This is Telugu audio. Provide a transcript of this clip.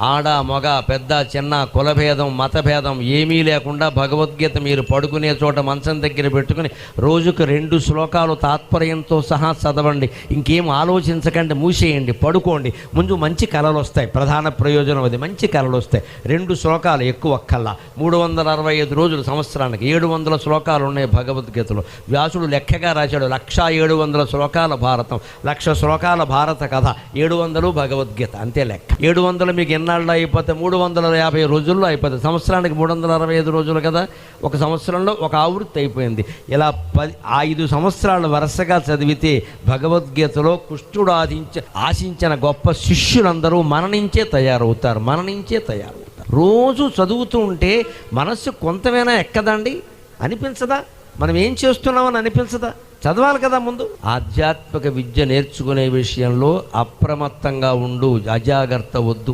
ఆడ మగ పెద్ద చిన్న కులభేదం మతభేదం ఏమీ లేకుండా భగవద్గీత మీరు పడుకునే చోట మంచం దగ్గర పెట్టుకుని రోజుకు 2 శ్లోకాలు తాత్పర్యంతో సహా చదవండి. ఇంకేం ఆలోచించకండి, మూసేయండి, పడుకోండి. ముందు మంచి కళలు వస్తాయి. ప్రధాన ప్రయోజనం అది, మంచి కళలు వస్తాయి. 2 శ్లోకాలు ఎక్కువ కల్లా 365 రోజులు సంవత్సరానికి 700 శ్లోకాలు ఉన్నాయి భగవద్గీతలో. వ్యాసుడు లెక్కగా రాశాడు 1700 శ్లోకాల భారతం, 1,00,000 శ్లోకాల భారత కథ, 700 భగవద్గీత, అంతే లెక్క. 700 మీకు ఎన్నాళ్ళు అయిపోతే 350 రోజుల్లో అయిపోతుంది. సంవత్సరానికి 365 రోజులు కదా, ఒక సంవత్సరంలో ఒక ఆవృత్తి అయిపోయింది. ఇలా 5 సంవత్సరాలు వరుసగా చదివితే భగవద్గీతలో కృష్ణుడు ఆశించిన గొప్ప శిష్యులందరూ మన నుంచే తయారవుతారు. రోజు చదువుతూ ఉంటే మనస్సు కొంతమైనా ఎక్కదండి, అనిపించదా? మనం ఏం చేస్తున్నామని అనిపించదా? చదవాలి కదా ముందు. ఆధ్యాత్మిక విద్య నేర్చుకునే విషయంలో అప్రమత్తంగా ఉండు, అజాగ్రత్త వద్దు.